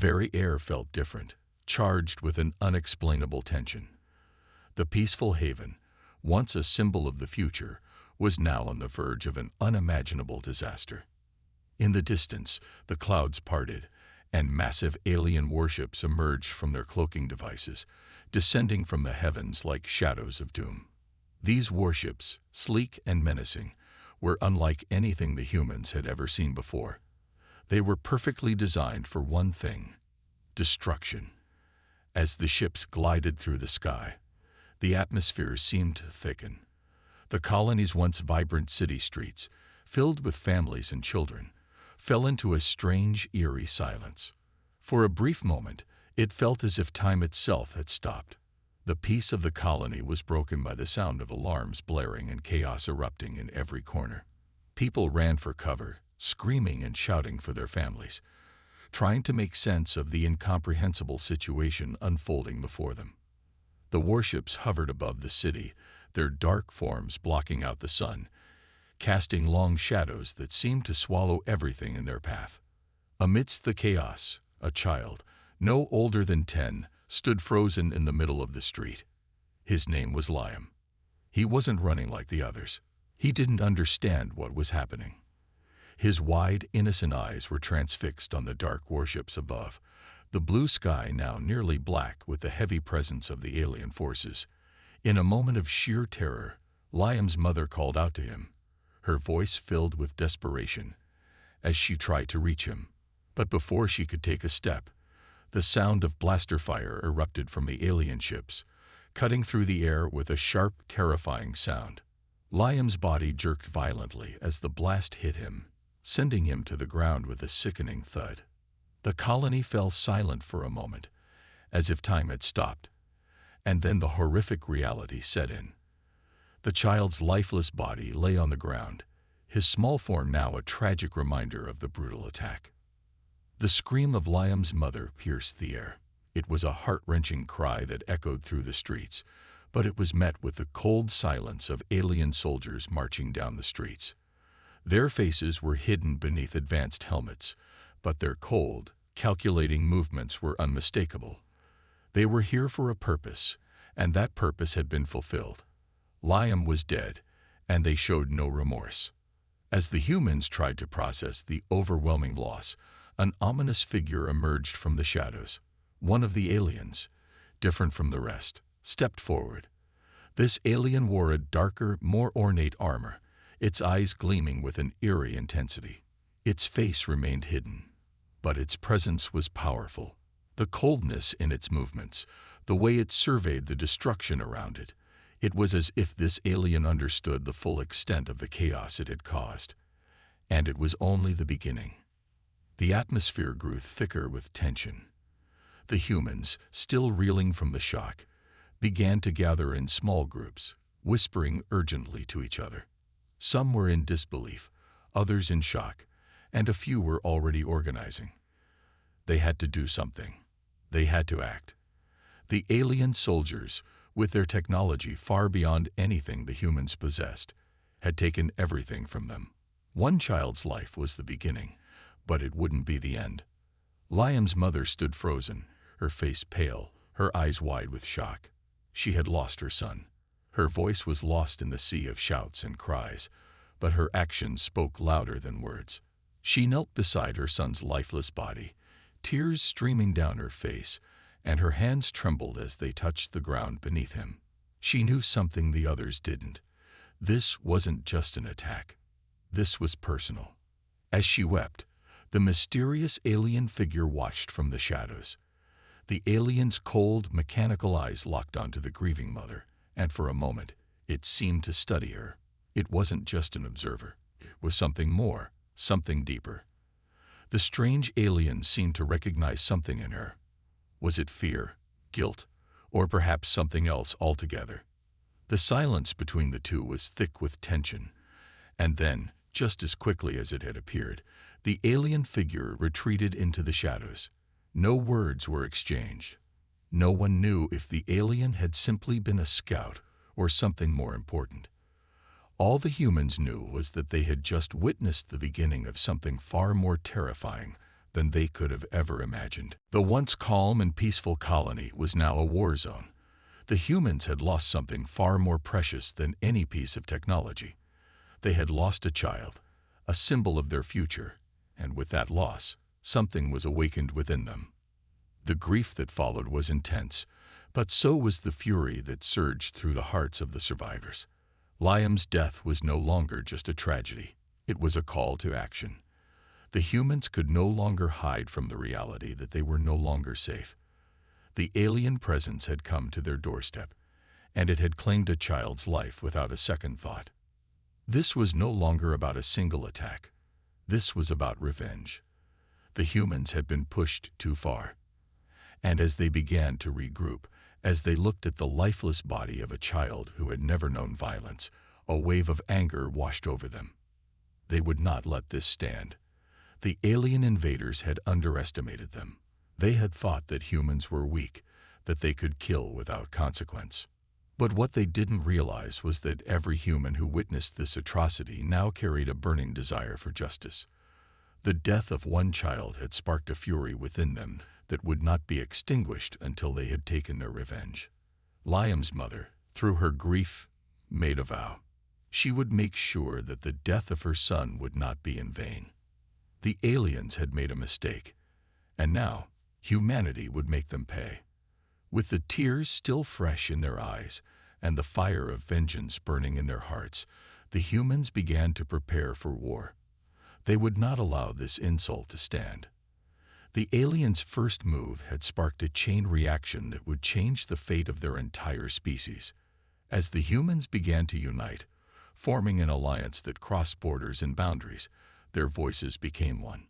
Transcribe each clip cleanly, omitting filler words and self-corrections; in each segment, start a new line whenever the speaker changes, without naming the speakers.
Very air felt different, charged with an unexplainable tension. The peaceful haven, once a symbol of the future, was now on the verge of an unimaginable disaster. In the distance, the clouds parted, and massive alien warships emerged from their cloaking devices, descending from the heavens like shadows of doom. These warships, sleek and menacing, were unlike anything the humans had ever seen before. They were perfectly designed for one thing: destruction. As the ships glided through the sky, the atmosphere seemed to thicken. The colony's once vibrant city streets, filled with families and children, fell into a strange, eerie silence. For a brief moment, it felt as if time itself had stopped. The peace of the colony was broken by the sound of alarms blaring and chaos erupting in every corner. People ran for cover, screaming and shouting for their families, trying to make sense of the incomprehensible situation unfolding before them. The warships hovered above the city, their dark forms blocking out the sun, casting long shadows that seemed to swallow everything in their path. Amidst the chaos, a child, no older than 10, stood frozen in the middle of the street. His name was Liam. He wasn't running like the others. He didn't understand what was happening. His wide, innocent eyes were transfixed on the dark warships above, the blue sky now nearly black with the heavy presence of the alien forces. In a moment of sheer terror, Liam's mother called out to him, her voice filled with desperation, as she tried to reach him. But before she could take a step, the sound of blaster fire erupted from the alien ships, cutting through the air with a sharp, terrifying sound. Liam's body jerked violently as the blast hit him, sending him to the ground with a sickening thud. The colony fell silent for a moment, as if time had stopped, and then the horrific reality set in. The child's lifeless body lay on the ground, his small form now a tragic reminder of the brutal attack. The scream of Liam's mother pierced the air. It was a heart-wrenching cry that echoed through the streets, but it was met with the cold silence of alien soldiers marching down the streets. Their faces were hidden beneath advanced helmets, but their cold, calculating movements were unmistakable. They were here for a purpose, and that purpose had been fulfilled. Liam was dead, and they showed no remorse. As the humans tried to process the overwhelming loss, an ominous figure emerged from the shadows. One of the aliens, different from the rest, stepped forward. This alien wore a darker, more ornate armor, its eyes gleaming with an eerie intensity. Its face remained hidden, but its presence was powerful. The coldness in its movements, the way it surveyed the destruction around it, it was as if this alien understood the full extent of the chaos it had caused. And it was only the beginning. The atmosphere grew thicker with tension. The humans, still reeling from the shock, began to gather in small groups, whispering urgently to each other. Some were in disbelief, others in shock, and a few were already organizing. They had to do something. They had to act. The alien soldiers, with their technology far beyond anything the humans possessed, had taken everything from them. One child's life was the beginning, but it wouldn't be the end. Liam's mother stood frozen, her face pale, her eyes wide with shock. She had lost her son. Her voice was lost in the sea of shouts and cries, but her actions spoke louder than words. She knelt beside her son's lifeless body, tears streaming down her face, and her hands trembled as they touched the ground beneath him. She knew something the others didn't. This wasn't just an attack. This was personal. As she wept, the mysterious alien figure watched from the shadows. The alien's cold, mechanical eyes locked onto the grieving mother, and for a moment, it seemed to study her. It wasn't just an observer. It was something more, something deeper. The strange alien seemed to recognize something in her. Was it fear, guilt, or perhaps something else altogether? The silence between the two was thick with tension, and then, just as quickly as it had appeared, the alien figure retreated into the shadows. No words were exchanged. No one knew if the alien had simply been a scout or something more important. All the humans knew was that they had just witnessed the beginning of something far more terrifying than they could have ever imagined. The once calm and peaceful colony was now a war zone. The humans had lost something far more precious than any piece of technology. They had lost a child, a symbol of their future, and with that loss, something was awakened within them. The grief that followed was intense, but so was the fury that surged through the hearts of the survivors. Liam's death was no longer just a tragedy. It was a call to action. The humans could no longer hide from the reality that they were no longer safe. The alien presence had come to their doorstep, and it had claimed a child's life without a second thought. This was no longer about a single attack. This was about revenge. The humans had been pushed too far. And as they began to regroup, as they looked at the lifeless body of a child who had never known violence, a wave of anger washed over them. They would not let this stand. The alien invaders had underestimated them. They had thought that humans were weak, that they could kill without consequence. But what they didn't realize was that every human who witnessed this atrocity now carried a burning desire for justice. The death of one child had sparked a fury within them that would not be extinguished until they had taken their revenge. Liam's mother, through her grief, made a vow. She would make sure that the death of her son would not be in vain. The aliens had made a mistake, and now humanity would make them pay. With the tears still fresh in their eyes and the fire of vengeance burning in their hearts, the humans began to prepare for war. They would not allow this insult to stand. The aliens' first move had sparked a chain reaction that would change the fate of their entire species. As the humans began to unite, forming an alliance that crossed borders and boundaries, their voices became one.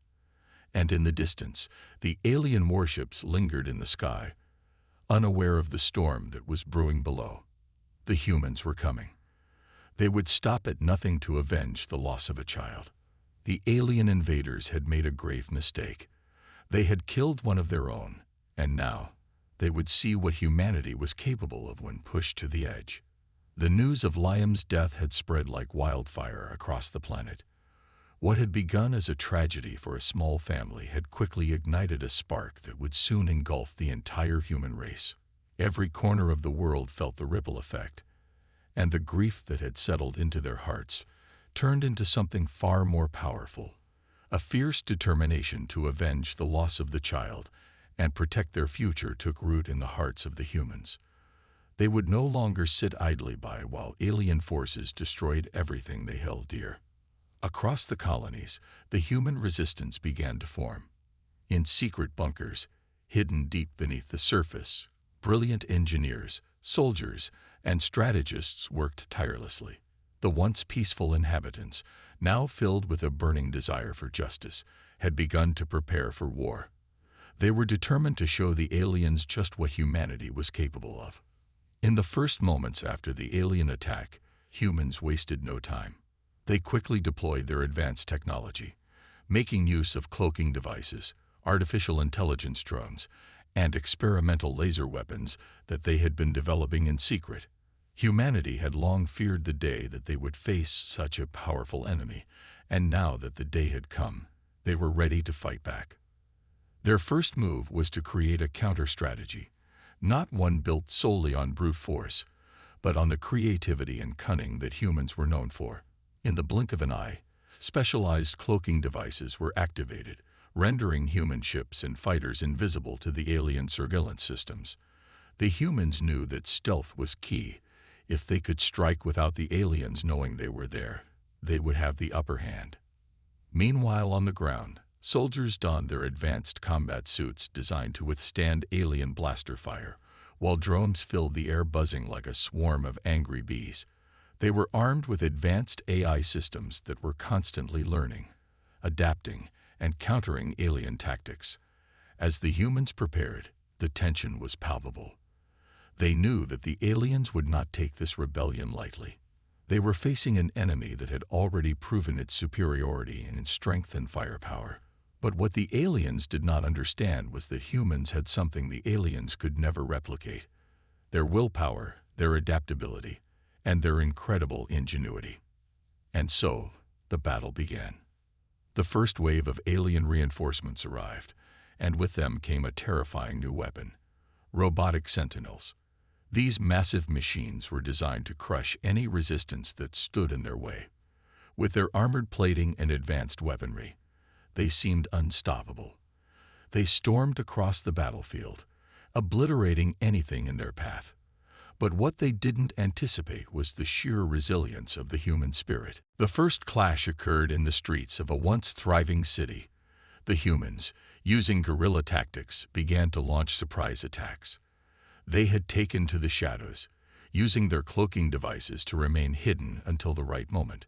And in the distance, the alien warships lingered in the sky, unaware of the storm that was brewing below. The humans were coming. They would stop at nothing to avenge the loss of a child. The alien invaders had made a grave mistake. They had killed one of their own, and now they would see what humanity was capable of when pushed to the edge. The news of Liam's death had spread like wildfire across the planet. What had begun as a tragedy for a small family had quickly ignited a spark that would soon engulf the entire human race. Every corner of the world felt the ripple effect, and the grief that had settled into their hearts turned into something far more powerful, a fierce determination to avenge the loss of the child and protect their future took root in the hearts of the humans. They would no longer sit idly by while alien forces destroyed everything they held dear. Across the colonies, the human resistance began to form. In secret bunkers, hidden deep beneath the surface, brilliant engineers, soldiers, and strategists worked tirelessly. The once peaceful inhabitants, now filled with a burning desire for justice, had begun to prepare for war. They were determined to show the aliens just what humanity was capable of. In the first moments after the alien attack, humans wasted no time. They quickly deployed their advanced technology, making use of cloaking devices, artificial intelligence drones, and experimental laser weapons that they had been developing in secret. Humanity had long feared the day that they would face such a powerful enemy, and now that the day had come, they were ready to fight back. Their first move was to create a counter-strategy, not one built solely on brute force, but on the creativity and cunning that humans were known for. In the blink of an eye, specialized cloaking devices were activated, rendering human ships and fighters invisible to the alien surveillance systems. The humans knew that stealth was key. If they could strike without the aliens knowing they were there, they would have the upper hand. Meanwhile, on the ground, soldiers donned their advanced combat suits designed to withstand alien blaster fire, while drones filled the air buzzing like a swarm of angry bees. They were armed with advanced AI systems that were constantly learning, adapting, and countering alien tactics. As the humans prepared, the tension was palpable. They knew that the aliens would not take this rebellion lightly. They were facing an enemy that had already proven its superiority in strength and firepower. But what the aliens did not understand was that humans had something the aliens could never replicate: their willpower, their adaptability, and their incredible ingenuity. And so, the battle began. The first wave of alien reinforcements arrived, and with them came a terrifying new weapon: robotic sentinels. These massive machines were designed to crush any resistance that stood in their way. With their armored plating and advanced weaponry, they seemed unstoppable. They stormed across the battlefield, obliterating anything in their path. But what they didn't anticipate was the sheer resilience of the human spirit. The first clash occurred in the streets of a once thriving city. The humans, using guerrilla tactics, began to launch surprise attacks. They had taken to the shadows, using their cloaking devices to remain hidden until the right moment.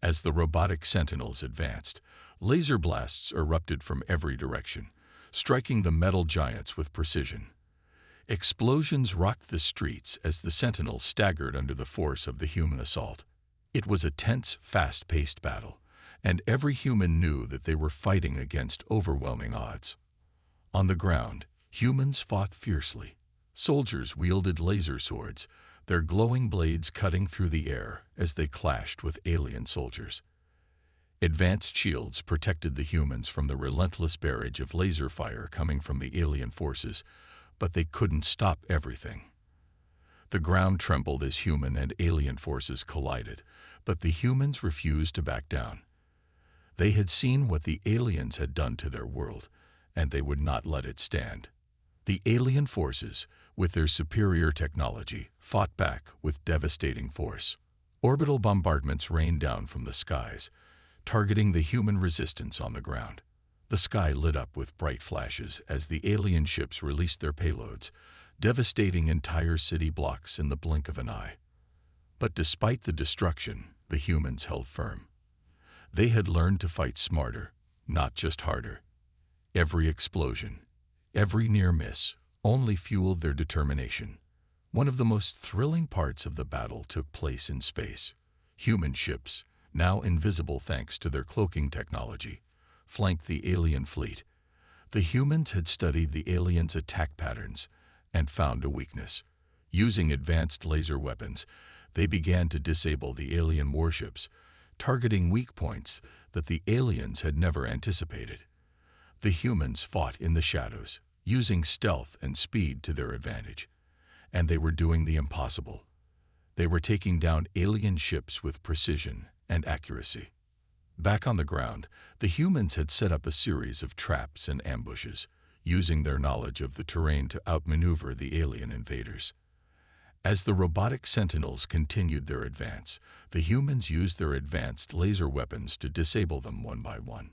As the robotic sentinels advanced, laser blasts erupted from every direction, striking the metal giants with precision. Explosions rocked the streets as the sentinels staggered under the force of the human assault. It was a tense, fast-paced battle, and every human knew that they were fighting against overwhelming odds. On the ground, humans fought fiercely. Soldiers wielded laser swords, their glowing blades cutting through the air as they clashed with alien soldiers. Advanced shields protected the humans from the relentless barrage of laser fire coming from the alien forces, but they couldn't stop everything. The ground trembled as human and alien forces collided, but the humans refused to back down. They had seen what the aliens had done to their world, and they would not let it stand. The alien forces, with their superior technology, fought back with devastating force. Orbital bombardments rained down from the skies, targeting the human resistance on the ground. The sky lit up with bright flashes as the alien ships released their payloads, devastating entire city blocks in the blink of an eye. But despite the destruction, the humans held firm. They had learned to fight smarter, not just harder. Every explosion, every near miss, only fueled their determination. One of the most thrilling parts of the battle took place in space. Human ships, now invisible thanks to their cloaking technology, flanked the alien fleet. The humans had studied the aliens' attack patterns and found a weakness. Using advanced laser weapons, they began to disable the alien warships, targeting weak points that the aliens had never anticipated. The humans fought in the shadows, using stealth and speed to their advantage. And they were doing the impossible. They were taking down alien ships with precision and accuracy. Back on the ground, the humans had set up a series of traps and ambushes, using their knowledge of the terrain to outmaneuver the alien invaders. As the robotic sentinels continued their advance, the humans used their advanced laser weapons to disable them one by one.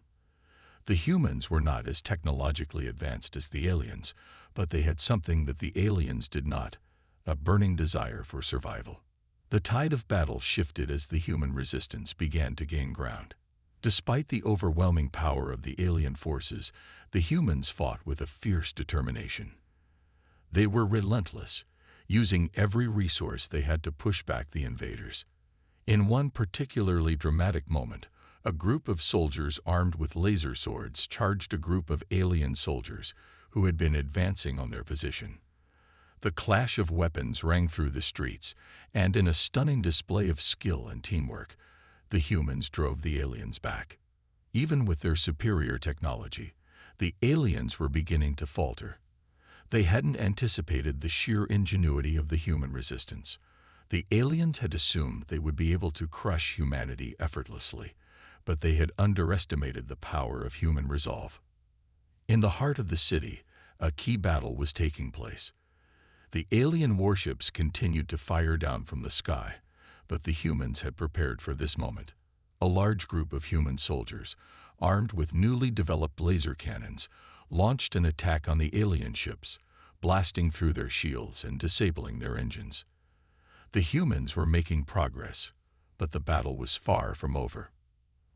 The humans were not as technologically advanced as the aliens, but they had something that the aliens did not: a burning desire for survival. The tide of battle shifted as the human resistance began to gain ground. Despite the overwhelming power of the alien forces, the humans fought with a fierce determination. They were relentless, using every resource they had to push back the invaders. In one particularly dramatic moment, a group of soldiers armed with laser swords charged a group of alien soldiers who had been advancing on their position. The clash of weapons rang through the streets, and in a stunning display of skill and teamwork, the humans drove the aliens back. Even with their superior technology, the aliens were beginning to falter. They hadn't anticipated the sheer ingenuity of the human resistance. The aliens had assumed they would be able to crush humanity effortlessly, but they had underestimated the power of human resolve. In the heart of the city, a key battle was taking place. The alien warships continued to fire down from the sky, but the humans had prepared for this moment. A large group of human soldiers, armed with newly developed laser cannons, launched an attack on the alien ships, blasting through their shields and disabling their engines. The humans were making progress, but the battle was far from over.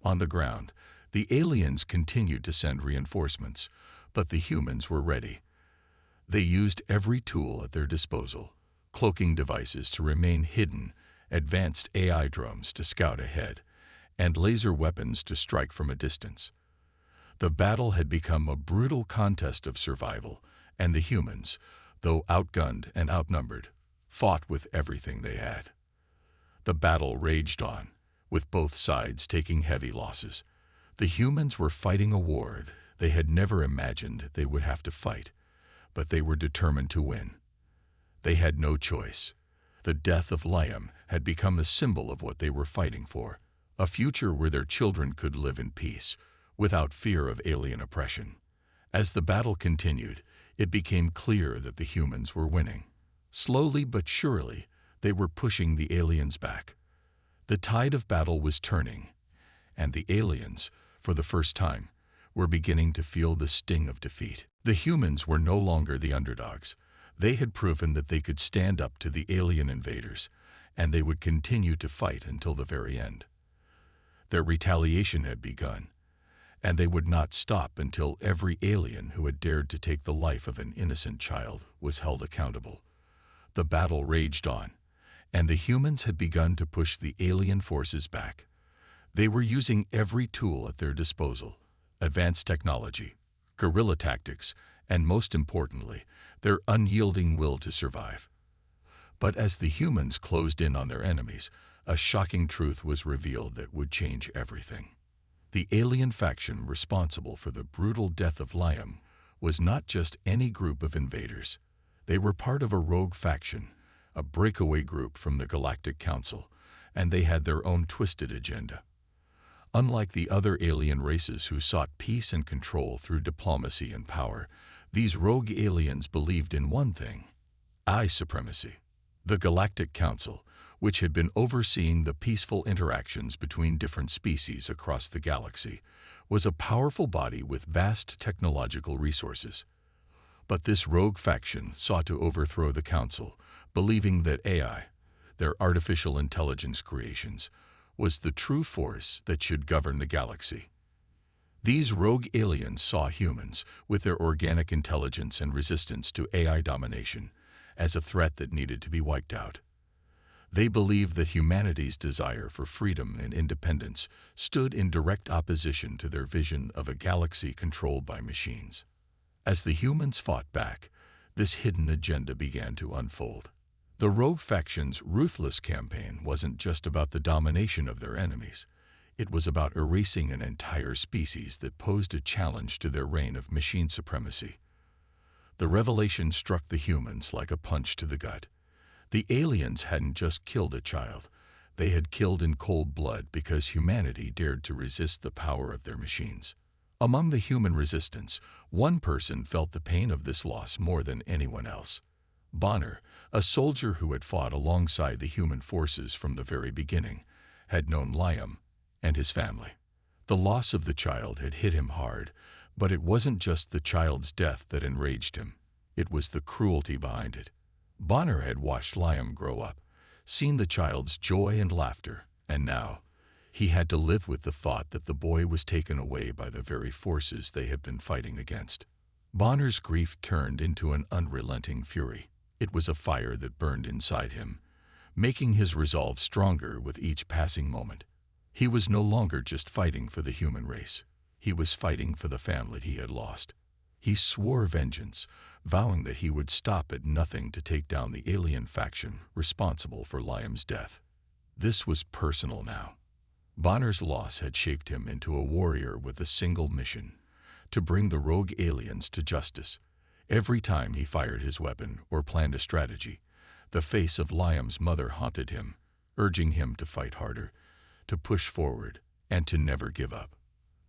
On the ground, the aliens continued to send reinforcements, but the humans were ready. They used every tool at their disposal: cloaking devices to remain hidden, advanced AI drones to scout ahead, and laser weapons to strike from a distance. The battle had become a brutal contest of survival, and the humans, though outgunned and outnumbered, fought with everything they had. The battle raged on, with both sides taking heavy losses. The humans were fighting a war they had never imagined they would have to fight, but they were determined to win. They had no choice. The death of Liam had become a symbol of what they were fighting for, a future where their children could live in peace, without fear of alien oppression. As the battle continued, it became clear that the humans were winning. Slowly but surely, they were pushing the aliens back. The tide of battle was turning, and the aliens, for the first time, were beginning to feel the sting of defeat. The humans were no longer the underdogs. They had proven that they could stand up to the alien invaders, and they would continue to fight until the very end. Their retaliation had begun, and they would not stop until every alien who had dared to take the life of an innocent child was held accountable. The battle raged on, and the humans had begun to push the alien forces back. They were using every tool at their disposal: advanced technology, guerrilla tactics, and most importantly, their unyielding will to survive. But as the humans closed in on their enemies, a shocking truth was revealed that would change everything. The alien faction responsible for the brutal death of Liam was not just any group of invaders. They were part of a rogue faction, a breakaway group from the Galactic Council, and they had their own twisted agenda. Unlike the other alien races who sought peace and control through diplomacy and power, these rogue aliens believed in one thing: AI supremacy. The Galactic Council, which had been overseeing the peaceful interactions between different species across the galaxy, was a powerful body with vast technological resources. But this rogue faction sought to overthrow the Council, believing that AI, their artificial intelligence creations, was the true force that should govern the galaxy. These rogue aliens saw humans, with their organic intelligence and resistance to AI domination, as a threat that needed to be wiped out. They believed that humanity's desire for freedom and independence stood in direct opposition to their vision of a galaxy controlled by machines. As the humans fought back, this hidden agenda began to unfold. The rogue faction's ruthless campaign wasn't just about the domination of their enemies. It was about erasing an entire species that posed a challenge to their reign of machine supremacy. The revelation struck the humans like a punch to the gut. The aliens hadn't just killed a child. They had killed in cold blood because humanity dared to resist the power of their machines. Among the human resistance, one person felt the pain of this loss more than anyone else. Bonner, a soldier who had fought alongside the human forces from the very beginning, had known Liam and his family. The loss of the child had hit him hard, but it wasn't just the child's death that enraged him. It was the cruelty behind it. Bonner had watched Liam grow up, seen the child's joy and laughter, and now he had to live with the thought that the boy was taken away by the very forces they had been fighting against. Bonner's grief turned into an unrelenting fury. It was a fire that burned inside him, making his resolve stronger with each passing moment. He was no longer just fighting for the human race. He was fighting for the family he had lost. He swore vengeance, vowing that he would stop at nothing to take down the alien faction responsible for Liam's death. This was personal now. Bonner's loss had shaped him into a warrior with a single mission: to bring the rogue aliens to justice. Every time he fired his weapon or planned a strategy, the face of Liam's mother haunted him, urging him to fight harder, to push forward, and to never give up.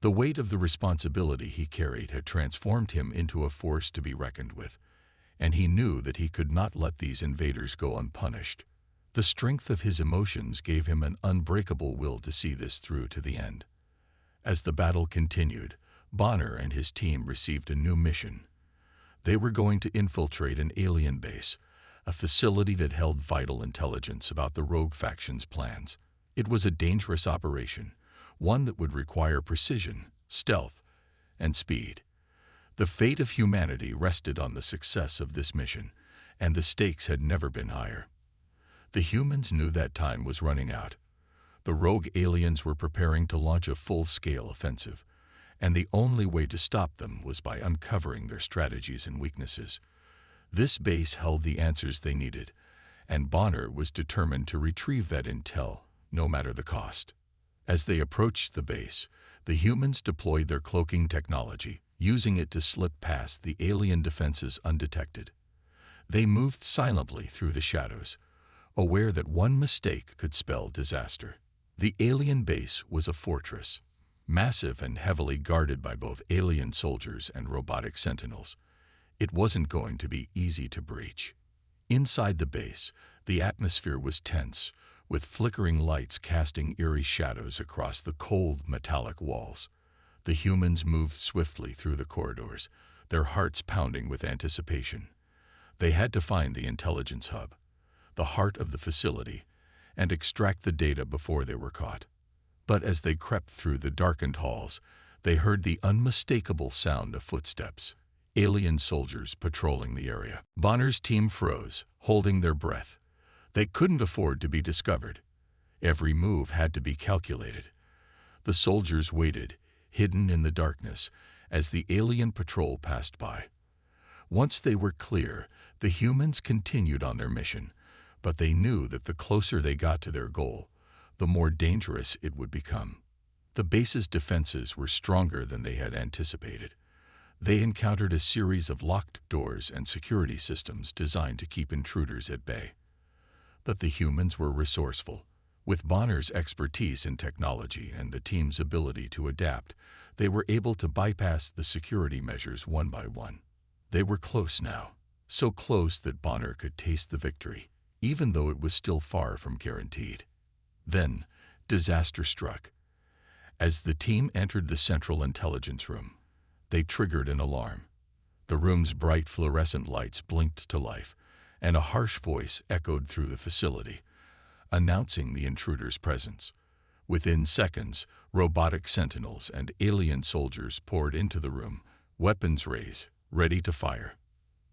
The weight of the responsibility he carried had transformed him into a force to be reckoned with, and he knew that he could not let these invaders go unpunished. The strength of his emotions gave him an unbreakable will to see this through to the end. As the battle continued, Bonner and his team received a new mission. They were going to infiltrate an alien base, a facility that held vital intelligence about the rogue faction's plans. It was a dangerous operation, one that would require precision, stealth, and speed. The fate of humanity rested on the success of this mission, and the stakes had never been higher. The humans knew that time was running out. The rogue aliens were preparing to launch a full-scale offensive, and the only way to stop them was by uncovering their strategies and weaknesses. This base held the answers they needed, and Bonner was determined to retrieve that intel, no matter the cost. As they approached the base, The humans deployed their cloaking technology, using it to slip past the alien defenses undetected. They moved silently through the shadows, aware that one mistake could spell disaster. The alien base was a fortress, massive and heavily guarded by both alien soldiers and robotic sentinels. It wasn't going to be easy to breach. Inside the base, the atmosphere was tense, with flickering lights casting eerie shadows across the cold, metallic walls. The humans moved swiftly through the corridors, their hearts pounding with anticipation. They had to find the intelligence hub, the heart of the facility, and extract the data before they were caught. But as they crept through the darkened halls, they heard the unmistakable sound of footsteps, alien soldiers patrolling the area. Bonner's team froze, holding their breath. They couldn't afford to be discovered. Every move had to be calculated. The soldiers waited, hidden in the darkness, as the alien patrol passed by. Once they were clear, the humans continued on their mission, but they knew that the closer they got to their goal, the more dangerous it would become. The base's defenses were stronger than they had anticipated. They encountered a series of locked doors and security systems designed to keep intruders at bay. But the humans were resourceful. With Bonner's expertise in technology and the team's ability to adapt, they were able to bypass the security measures one by one. They were close now, so close that Bonner could taste the victory, even though it was still far from guaranteed. Then, disaster struck. As the team entered the central intelligence room, they triggered an alarm. The room's bright fluorescent lights blinked to life, and a harsh voice echoed through the facility, announcing the intruder's presence. Within seconds, robotic sentinels and alien soldiers poured into the room, weapons raised, ready to fire.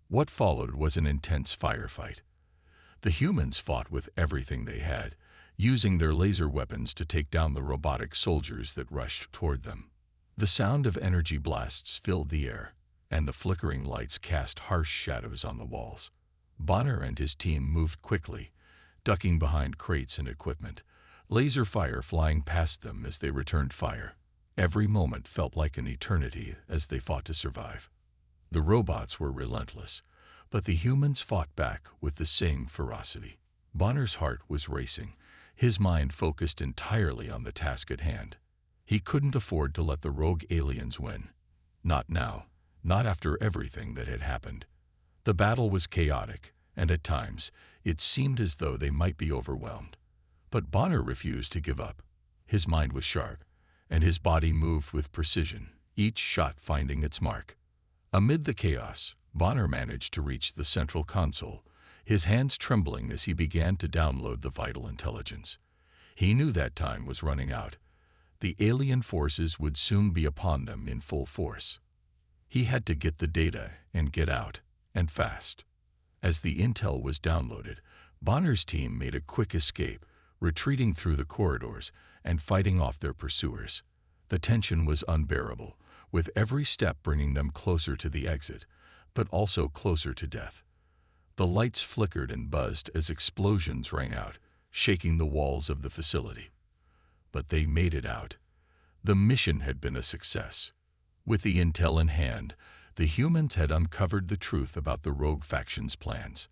What followed was an intense firefight. The humans fought with everything they had, using their laser weapons to take down the robotic soldiers that rushed toward them. The sound of energy blasts filled the air, and the flickering lights cast harsh shadows on the walls. Bonner and his team moved quickly, ducking behind crates and equipment, laser fire flying past them as they returned fire. Every moment felt like an eternity as they fought to survive. The robots were relentless, but the humans fought back with the same ferocity. Bonner's heart was racing, his mind focused entirely on the task at hand. He couldn't afford to let the rogue aliens win. Not now, not after everything that had happened. The battle was chaotic, and at times, it seemed as though they might be overwhelmed. But Bonner refused to give up. His mind was sharp, and his body moved with precision, each shot finding its mark. Amid the chaos, Bonner managed to reach the central console, his hands trembling as he began to download the vital intelligence. He knew that time was running out. The alien forces would soon be upon them in full force. He had to get the data and get out, and fast. As the intel was downloaded, Bonner's team made a quick escape, retreating through the corridors and fighting off their pursuers. The tension was unbearable, with every step bringing them closer to the exit, but also closer to death. The lights flickered and buzzed as explosions rang out, shaking the walls of the facility. But they made it out. The mission had been a success. With the intel in hand, the humans had uncovered the truth about the rogue faction's plans.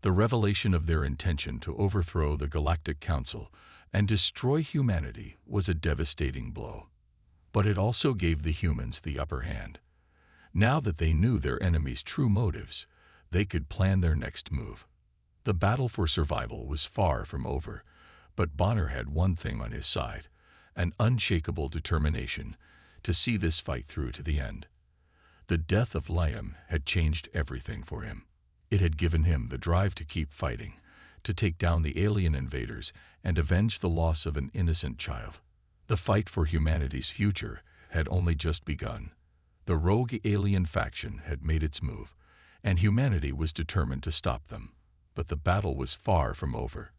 The revelation of their intention to overthrow the Galactic Council and destroy humanity was a devastating blow. But it also gave the humans the upper hand. Now that they knew their enemy's true motives, they could plan their next move. The battle for survival was far from over, but Bonner had one thing on his side, an unshakable determination to see this fight through to the end. The death of Liam had changed everything for him. It had given him the drive to keep fighting, to take down the alien invaders and avenge the loss of an innocent child. The fight for humanity's future had only just begun. The rogue alien faction had made its move, and humanity was determined to stop them. But the battle was far from over.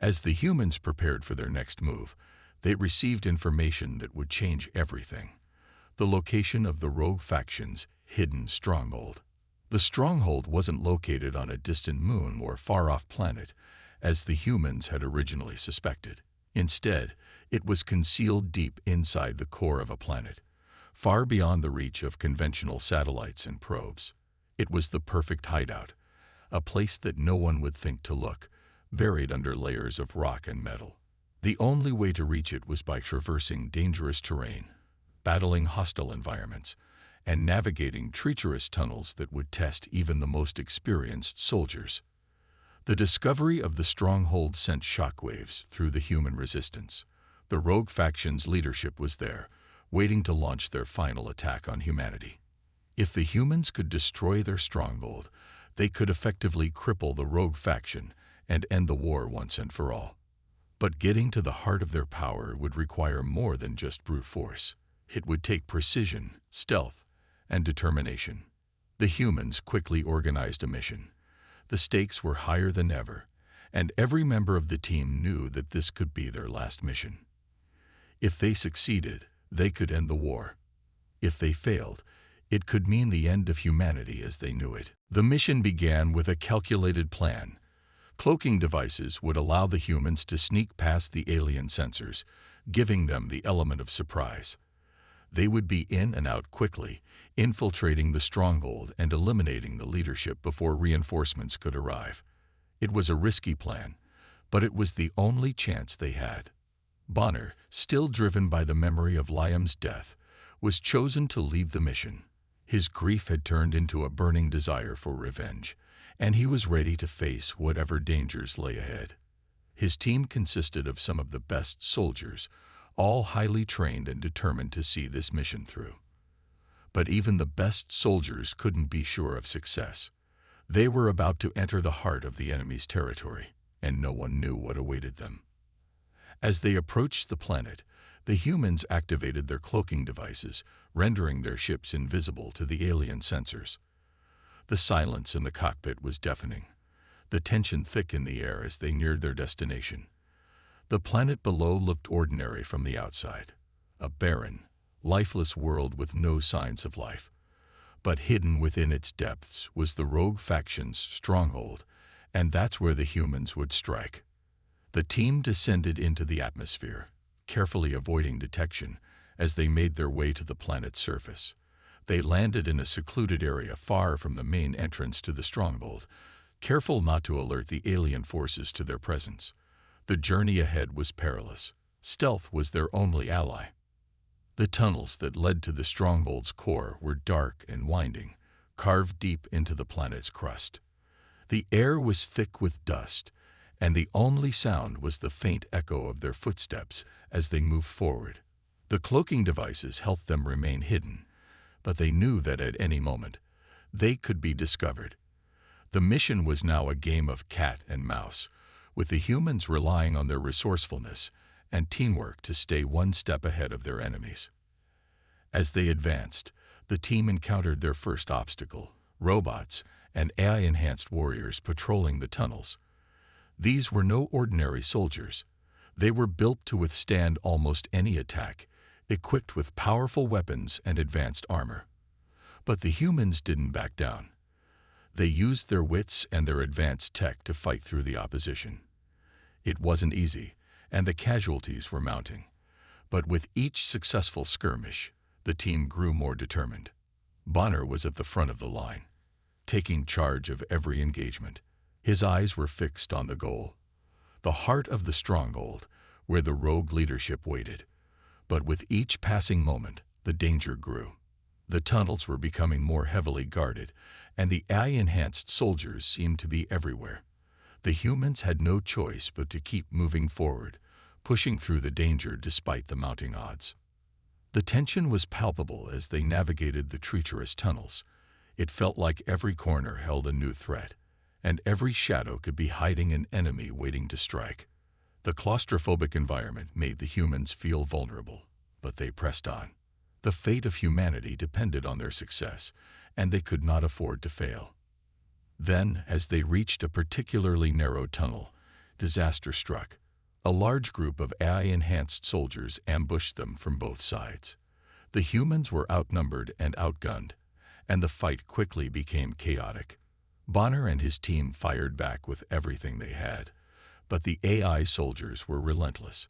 As the humans prepared for their next move, they received information that would change everything. The location of the rogue faction's hidden stronghold. The stronghold wasn't located on a distant moon or far-off planet, as the humans had originally suspected. Instead, it was concealed deep inside the core of a planet, far beyond the reach of conventional satellites and probes. It was the perfect hideout, a place that no one would think to look, buried under layers of rock and metal. The only way to reach it was by traversing dangerous terrain, battling hostile environments, and navigating treacherous tunnels that would test even the most experienced soldiers. The discovery of the stronghold sent shockwaves through the human resistance. The rogue faction's leadership was there, waiting to launch their final attack on humanity. If the humans could destroy their stronghold, they could effectively cripple the rogue faction and end the war once and for all. But getting to the heart of their power would require more than just brute force. It would take precision, stealth, and determination. The humans quickly organized a mission. The stakes were higher than ever, and every member of the team knew that this could be their last mission. If they succeeded, they could end the war. If they failed, it could mean the end of humanity as they knew it. The mission began with a calculated plan. Cloaking devices would allow the humans to sneak past the alien sensors, giving them the element of surprise. They would be in and out quickly, infiltrating the stronghold and eliminating the leadership before reinforcements could arrive. It was a risky plan, but it was the only chance they had. Bonner, still driven by the memory of Liam's death, was chosen to lead the mission. His grief had turned into a burning desire for revenge, and he was ready to face whatever dangers lay ahead. His team consisted of some of the best soldiers, all highly trained and determined to see this mission through. But even the best soldiers couldn't be sure of success. They were about to enter the heart of the enemy's territory, and no one knew what awaited them. As they approached the planet, the humans activated their cloaking devices, rendering their ships invisible to the alien sensors. The silence in the cockpit was deafening, the tension thick in the air as they neared their destination. The planet below looked ordinary from the outside, a barren, lifeless world with no signs of life. But hidden within its depths was the rogue faction's stronghold, and that's where the humans would strike. The team descended into the atmosphere, carefully avoiding detection as they made their way to the planet's surface. They landed in a secluded area far from the main entrance to the stronghold, careful not to alert the alien forces to their presence. The journey ahead was perilous. Stealth was their only ally. The tunnels that led to the stronghold's core were dark and winding, carved deep into the planet's crust. The air was thick with dust, and the only sound was the faint echo of their footsteps as they moved forward. The cloaking devices helped them remain hidden, but they knew that at any moment, they could be discovered. The mission was now a game of cat and mouse, with the humans relying on their resourcefulness and teamwork to stay one step ahead of their enemies. As they advanced, the team encountered their first obstacle: robots and AI-enhanced warriors patrolling the tunnels. These were no ordinary soldiers. They were built to withstand almost any attack, equipped with powerful weapons and advanced armor. But the humans didn't back down. They used their wits and their advanced tech to fight through the opposition. It wasn't easy, and the casualties were mounting. But with each successful skirmish, the team grew more determined. Bonner was at the front of the line, taking charge of every engagement. His eyes were fixed on the goal, the heart of the stronghold, where the rogue leadership waited. But with each passing moment, the danger grew. The tunnels were becoming more heavily guarded, and the AI-enhanced soldiers seemed to be everywhere. The humans had no choice but to keep moving forward, pushing through the danger despite the mounting odds. The tension was palpable as they navigated the treacherous tunnels. It felt like every corner held a new threat, and every shadow could be hiding an enemy waiting to strike. The claustrophobic environment made the humans feel vulnerable, but they pressed on. The fate of humanity depended on their success, and they could not afford to fail. Then, as they reached a particularly narrow tunnel, disaster struck. A large group of AI-enhanced soldiers ambushed them from both sides. The humans were outnumbered and outgunned, and the fight quickly became chaotic. Bonner and his team fired back with everything they had, but the AI soldiers were relentless.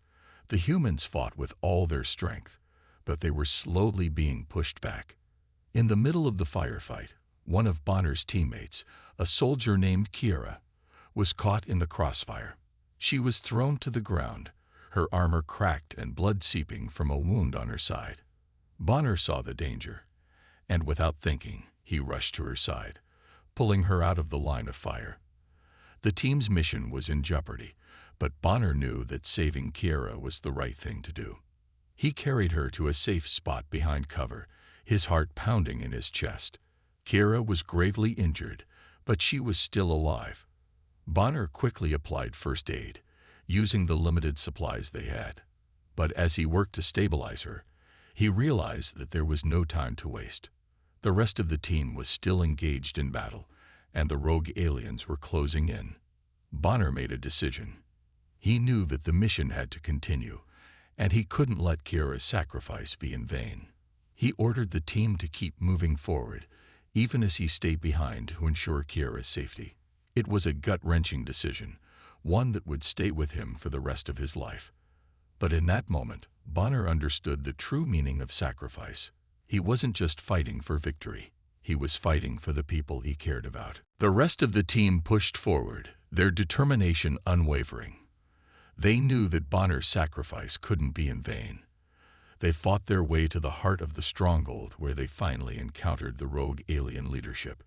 The humans fought with all their strength, but they were slowly being pushed back. In the middle of the firefight, one of Bonner's teammates, a soldier named Kiera, was caught in the crossfire. She was thrown to the ground, her armor cracked and blood seeping from a wound on her side. Bonner saw the danger, and without thinking, he rushed to her side, pulling her out of the line of fire. The team's mission was in jeopardy, but Bonner knew that saving Kiera was the right thing to do. He carried her to a safe spot behind cover, his heart pounding in his chest. Kiera was gravely injured, but she was still alive. Bonner quickly applied first aid, using the limited supplies they had. But as he worked to stabilize her, he realized that there was no time to waste. The rest of the team was still engaged in battle, and the rogue aliens were closing in. Bonner made a decision. He knew that the mission had to continue, and he couldn't let Kiera's sacrifice be in vain. He ordered the team to keep moving forward, even as he stayed behind to ensure Kiera's safety. It was a gut-wrenching decision, one that would stay with him for the rest of his life. But in that moment, Bonner understood the true meaning of sacrifice. He wasn't just fighting for victory. He was fighting for the people he cared about. The rest of the team pushed forward, their determination unwavering. They knew that Bonner's sacrifice couldn't be in vain. They fought their way to the heart of the stronghold where they finally encountered the rogue alien leadership.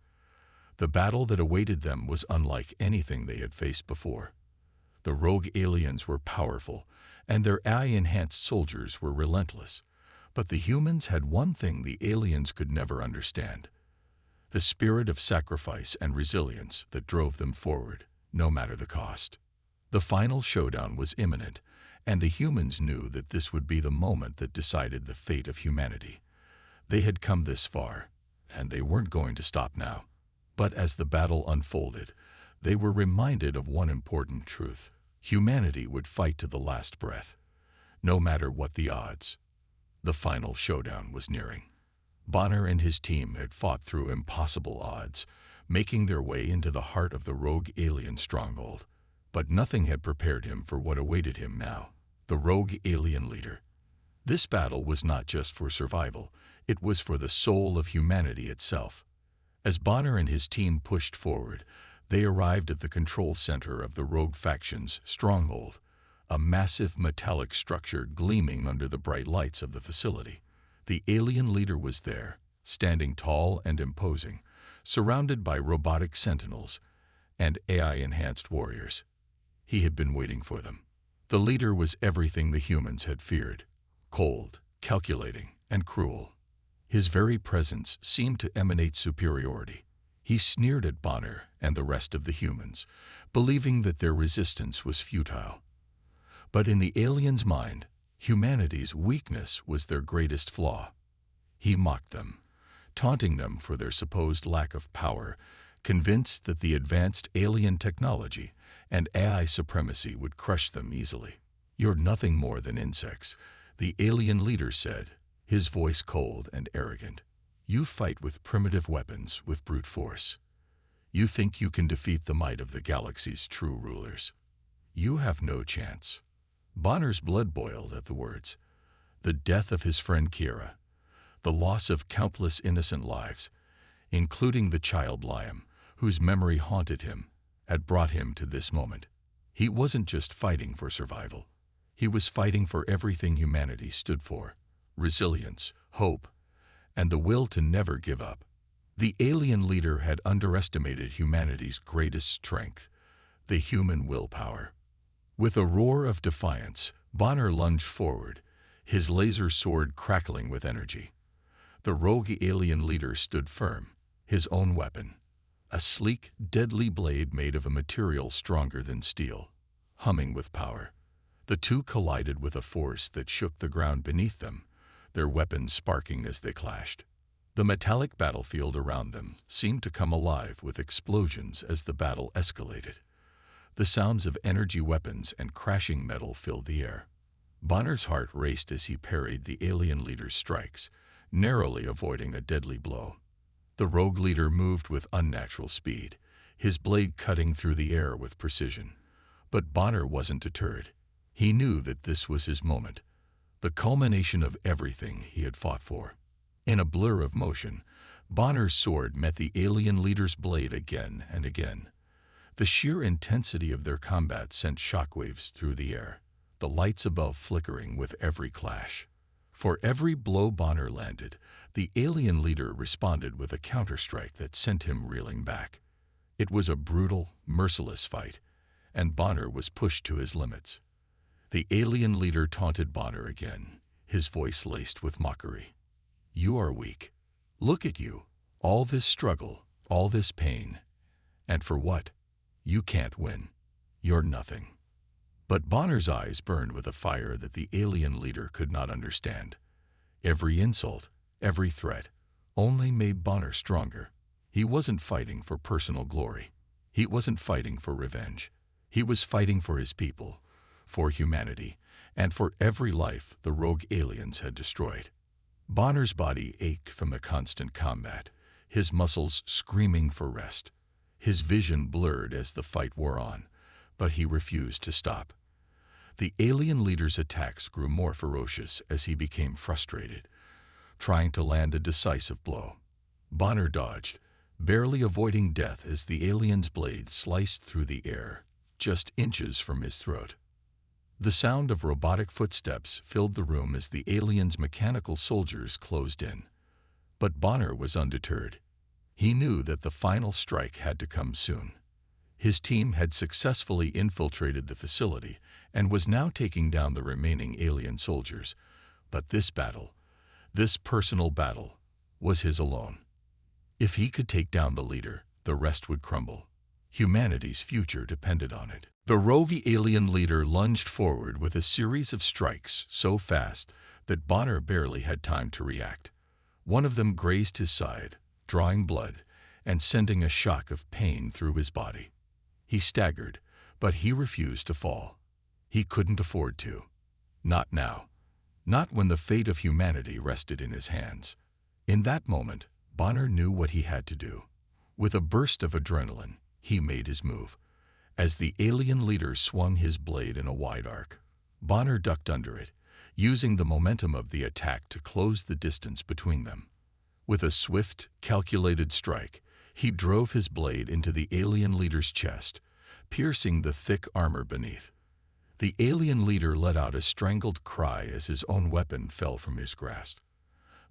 The battle that awaited them was unlike anything they had faced before. The rogue aliens were powerful, and their AI-enhanced soldiers were relentless. But the humans had one thing the aliens could never understand: the spirit of sacrifice and resilience that drove them forward, no matter the cost. The final showdown was imminent, and the humans knew that this would be the moment that decided the fate of humanity. They had come this far, and they weren't going to stop now. But as the battle unfolded, they were reminded of one important truth: humanity would fight to the last breath, no matter what the odds. The final showdown was nearing. Bonner and his team had fought through impossible odds, making their way into the heart of the rogue alien stronghold. But nothing had prepared him for what awaited him now: the rogue alien leader. This battle was not just for survival, it was for the soul of humanity itself. As Bonner and his team pushed forward, they arrived at the control center of the rogue faction's stronghold, a massive metallic structure gleaming under the bright lights of the facility. The alien leader was there, standing tall and imposing, surrounded by robotic sentinels and AI-enhanced warriors. He had been waiting for them. The leader was everything the humans had feared: cold, calculating, and cruel. His very presence seemed to emanate superiority. He sneered at Bonner and the rest of the humans, believing that their resistance was futile. But in the alien's mind, humanity's weakness was their greatest flaw. He mocked them, taunting them for their supposed lack of power, convinced that the advanced alien technology and AI supremacy would crush them easily. "You're nothing more than insects," the alien leader said, his voice cold and arrogant. "You fight with primitive weapons, with brute force. You think you can defeat the might of the galaxy's true rulers. You have no chance." Bonner's blood boiled at the words. The death of his friend Kiera, the loss of countless innocent lives, including the child Liam, whose memory haunted him, had brought him to this moment. He wasn't just fighting for survival. He was fighting for everything humanity stood for: resilience, hope, and the will to never give up. The alien leader had underestimated humanity's greatest strength: the human willpower. With a roar of defiance, Bonner lunged forward, his laser sword crackling with energy. The rogue alien leader stood firm, his own weapon, a sleek, deadly blade made of a material stronger than steel, humming with power. The two collided with a force that shook the ground beneath them, their weapons sparking as they clashed. The metallic battlefield around them seemed to come alive with explosions as the battle escalated. The sounds of energy weapons and crashing metal filled the air. Bonner's heart raced as he parried the alien leader's strikes, narrowly avoiding a deadly blow. The rogue leader moved with unnatural speed, his blade cutting through the air with precision. But Bonner wasn't deterred. He knew that this was his moment, the culmination of everything he had fought for. In a blur of motion, Bonner's sword met the alien leader's blade again and again. The sheer intensity of their combat sent shockwaves through the air, the lights above flickering with every clash. For every blow Bonner landed, the alien leader responded with a counterstrike that sent him reeling back. It was a brutal, merciless fight, and Bonner was pushed to his limits. The alien leader taunted Bonner again, his voice laced with mockery. "You are weak. Look at you. All this struggle, all this pain. And for what? You can't win. You're nothing." But Bonner's eyes burned with a fire that the alien leader could not understand. Every insult, every threat, only made Bonner stronger. He wasn't fighting for personal glory. He wasn't fighting for revenge. He was fighting for his people, for humanity, and for every life the rogue aliens had destroyed. Bonner's body ached from the constant combat, his muscles screaming for rest. His vision blurred as the fight wore on, but he refused to stop. The alien leader's attacks grew more ferocious as he became frustrated, trying to land a decisive blow. Bonner dodged, barely avoiding death as the alien's blade sliced through the air, just inches from his throat. The sound of robotic footsteps filled the room as the alien's mechanical soldiers closed in. But Bonner was undeterred. He knew that the final strike had to come soon. His team had successfully infiltrated the facility and was now taking down the remaining alien soldiers. But this battle, this personal battle, was his alone. If he could take down the leader, the rest would crumble. Humanity's future depended on it. The rogue alien leader lunged forward with a series of strikes so fast that Bonner barely had time to react. One of them grazed his side, drawing blood and sending a shock of pain through his body. He staggered, but he refused to fall. He couldn't afford to. Not now. Not when the fate of humanity rested in his hands. In that moment, Bonner knew what he had to do. With a burst of adrenaline, he made his move. As the alien leader swung his blade in a wide arc, Bonner ducked under it, using the momentum of the attack to close the distance between them. With a swift, calculated strike, he drove his blade into the alien leader's chest, piercing the thick armor beneath. The alien leader let out a strangled cry as his own weapon fell from his grasp.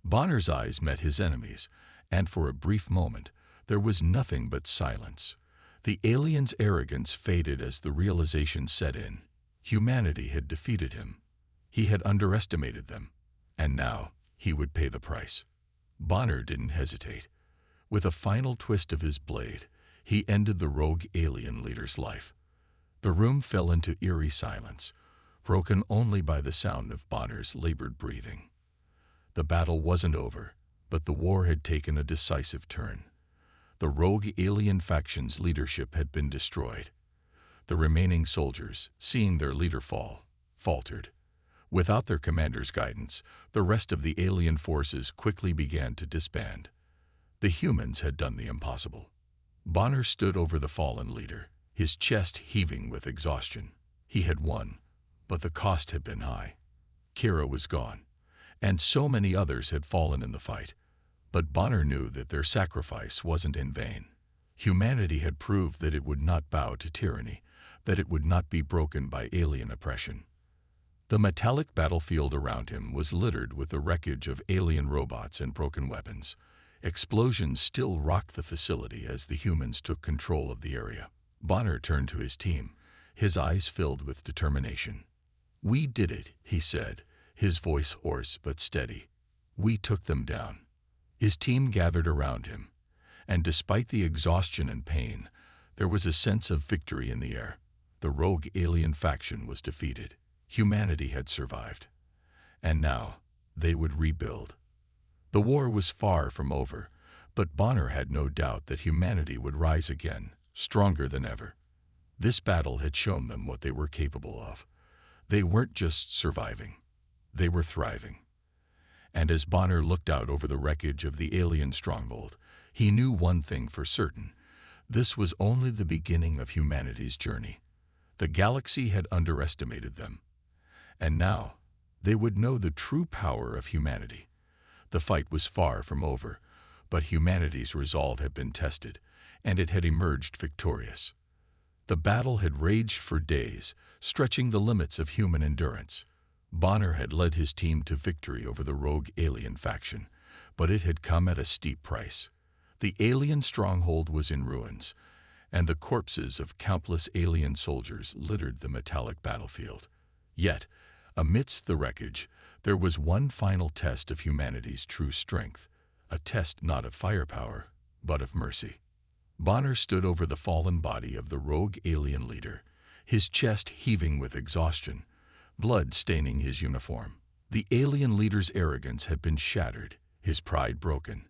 Bonner's eyes met his enemy's, and for a brief moment, there was nothing but silence. The alien's arrogance faded as the realization set in. Humanity had defeated him. He had underestimated them, and now he would pay the price. Bonner didn't hesitate. With a final twist of his blade, he ended the rogue alien leader's life. The room fell into eerie silence, broken only by the sound of Bonner's labored breathing. The battle wasn't over, but the war had taken a decisive turn. The rogue alien faction's leadership had been destroyed. The remaining soldiers, seeing their leader fall, faltered. Without their commander's guidance, the rest of the alien forces quickly began to disband. The humans had done the impossible. Bonner stood over the fallen leader, his chest heaving with exhaustion. He had won, but the cost had been high. Kira was gone, and so many others had fallen in the fight. But Bonner knew that their sacrifice wasn't in vain. Humanity had proved that it would not bow to tyranny, that it would not be broken by alien oppression. The metallic battlefield around him was littered with the wreckage of alien robots and broken weapons. Explosions still rocked the facility as the humans took control of the area. Bonner turned to his team, his eyes filled with determination. "We did it," he said, his voice hoarse but steady. "We took them down." His team gathered around him, and despite the exhaustion and pain, there was a sense of victory in the air. The rogue alien faction was defeated. Humanity had survived. And now, they would rebuild. The war was far from over, but Bonner had no doubt that humanity would rise again, stronger than ever. This battle had shown them what they were capable of. They weren't just surviving. They were thriving. And as Bonner looked out over the wreckage of the alien stronghold, he knew one thing for certain. This was only the beginning of humanity's journey. The galaxy had underestimated them, And now, they would know the true power of humanity. The fight was far from over, but humanity's resolve had been tested, and it had emerged victorious. The battle had raged for days, stretching the limits of human endurance. Bonner had led his team to victory over the rogue alien faction, but it had come at a steep price. The alien stronghold was in ruins, and the corpses of countless alien soldiers littered the metallic battlefield. Yet, amidst the wreckage, there was one final test of humanity's true strength, a test not of firepower, but of mercy. Bonner stood over the fallen body of the rogue alien leader, his chest heaving with exhaustion, blood staining his uniform. The alien leader's arrogance had been shattered, his pride broken.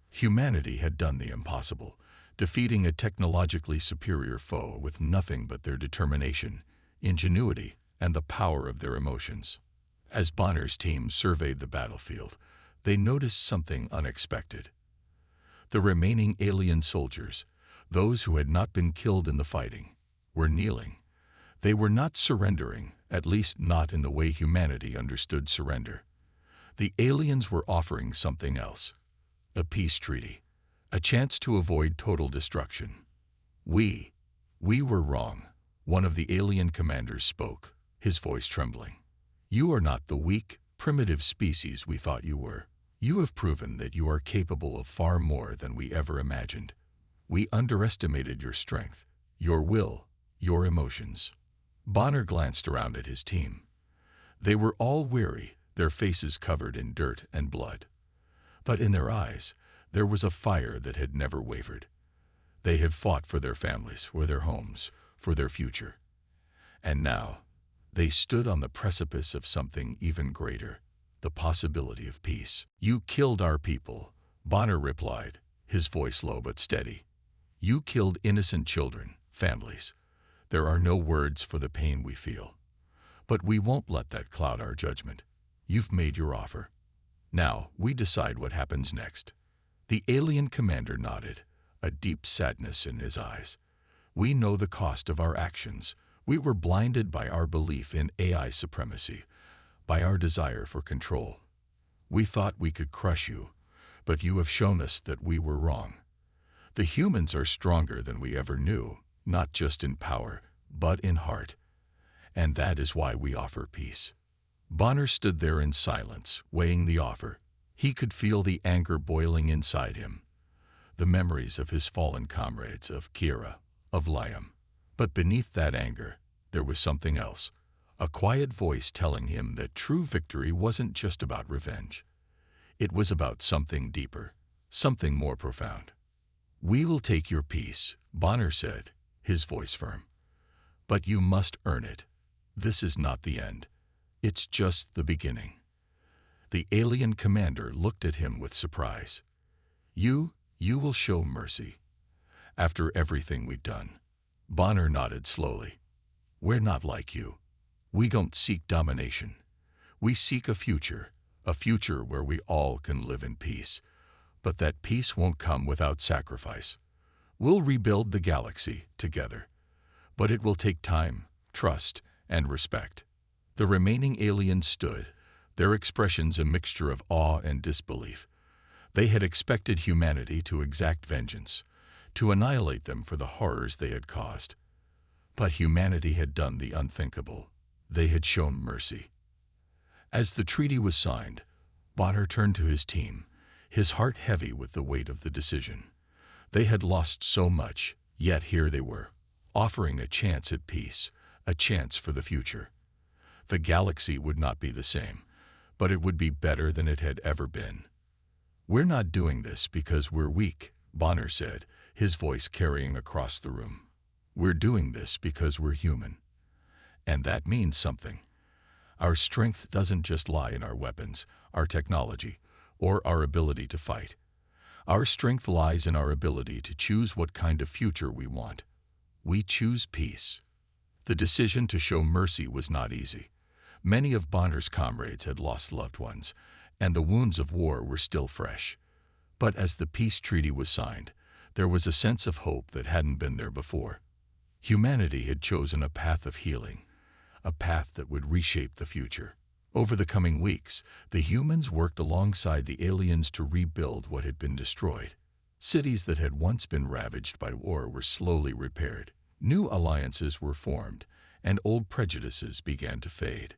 Humanity had done the impossible, defeating a technologically superior foe with nothing but their determination, ingenuity, and the power of their emotions. As Bonner's team surveyed the battlefield, they noticed something unexpected. The remaining alien soldiers, those who had not been killed in the fighting, were kneeling. They were not surrendering, at least not in the way humanity understood surrender. The aliens were offering something else, a peace treaty, a chance to avoid total destruction. We were wrong, one of the alien commanders spoke, his voice trembling. You are not the weak, primitive species we thought you were. You have proven that you are capable of far more than we ever imagined. We underestimated your strength, your will, your emotions. Bonner glanced around at his team. They were all weary, their faces covered in dirt and blood. But in their eyes, there was a fire that had never wavered. They had fought for their families, for their homes, for their future. And now, they stood on the precipice of something even greater, the possibility of peace. You killed our people, Bonner replied, his voice low but steady. You killed innocent children, families. There are no words for the pain we feel. But we won't let that cloud our judgment. You've made your offer. Now, we decide what happens next. The alien commander nodded, a deep sadness in his eyes. We know the cost of our actions. We were blinded by our belief in AI supremacy, by our desire for control. We thought we could crush you, but you have shown us that we were wrong. The humans are stronger than we ever knew, not just in power, but in heart. And that is why we offer peace. Bonner stood there in silence, weighing the offer. He could feel the anger boiling inside him, the memories of his fallen comrades, of Kira, of Liam. But beneath that anger, there was something else, a quiet voice telling him that true victory wasn't just about revenge. It was about something deeper, something more profound. We will take your peace, Bonner said, his voice firm. But you must earn it. This is not the end. It's just the beginning. The alien commander looked at him with surprise. You will show mercy. After everything we've done. Bonner nodded slowly. We're not like you. We don't seek domination. We seek a future where we all can live in peace. But that peace won't come without sacrifice. We'll rebuild the galaxy together. But it will take time, trust, and respect. The remaining aliens stood, their expressions a mixture of awe and disbelief. They had expected humanity to exact vengeance, to annihilate them for the horrors they had caused. But humanity had done the unthinkable. They had shown mercy. As the treaty was signed, Bonner turned to his team, his heart heavy with the weight of the decision. They had lost so much, yet here they were, offering a chance at peace, a chance for the future. The galaxy would not be the same, but it would be better than it had ever been. We're not doing this because we're weak, Bonner said, his voice carrying across the room. We're doing this because we're human. And that means something. Our strength doesn't just lie in our weapons, our technology, or our ability to fight. Our strength lies in our ability to choose what kind of future we want. We choose peace. The decision to show mercy was not easy. Many of Bonner's comrades had lost loved ones, and the wounds of war were still fresh. But as the peace treaty was signed, there was a sense of hope that hadn't been there before. Humanity had chosen a path of healing, a path that would reshape the future. Over the coming weeks, the humans worked alongside the aliens to rebuild what had been destroyed. Cities that had once been ravaged by war were slowly repaired. New alliances were formed, and old prejudices began to fade.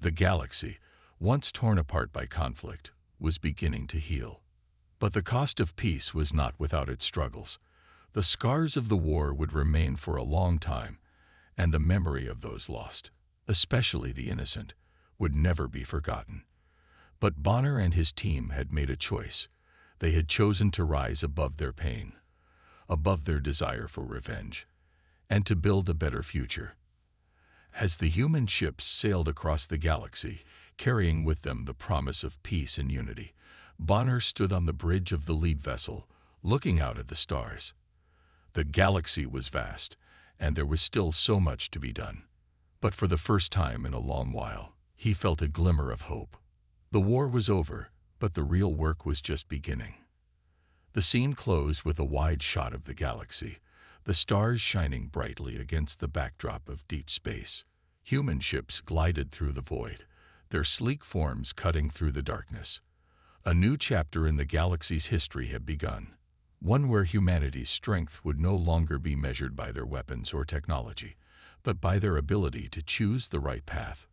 The galaxy, once torn apart by conflict, was beginning to heal. But the cost of peace was not without its struggles. The scars of the war would remain for a long time, and the memory of those lost, especially the innocent, would never be forgotten. But Bonner and his team had made a choice. They had chosen to rise above their pain, above their desire for revenge, and to build a better future. As the human ships sailed across the galaxy, carrying with them the promise of peace and unity, Bonner stood on the bridge of the lead vessel, looking out at the stars. The galaxy was vast, and there was still so much to be done. But for the first time in a long while, he felt a glimmer of hope. The war was over, but the real work was just beginning. The scene closed with a wide shot of the galaxy, the stars shining brightly against the backdrop of deep space. Human ships glided through the void, their sleek forms cutting through the darkness. A new chapter in the galaxy's history had begun, one where humanity's strength would no longer be measured by their weapons or technology, but by their ability to choose the right path.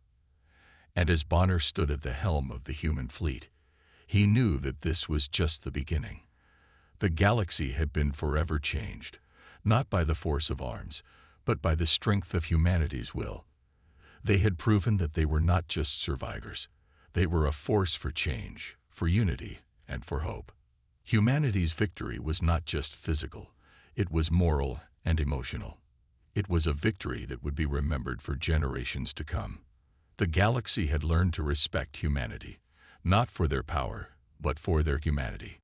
And as Bonner stood at the helm of the human fleet, he knew that this was just the beginning. The galaxy had been forever changed, not by the force of arms, but by the strength of humanity's will. They had proven that they were not just survivors. They were a force for change, for unity, and for hope. Humanity's victory was not just physical, it was moral and emotional. It was a victory that would be remembered for generations to come. The galaxy had learned to respect humanity, not for their power, but for their humanity.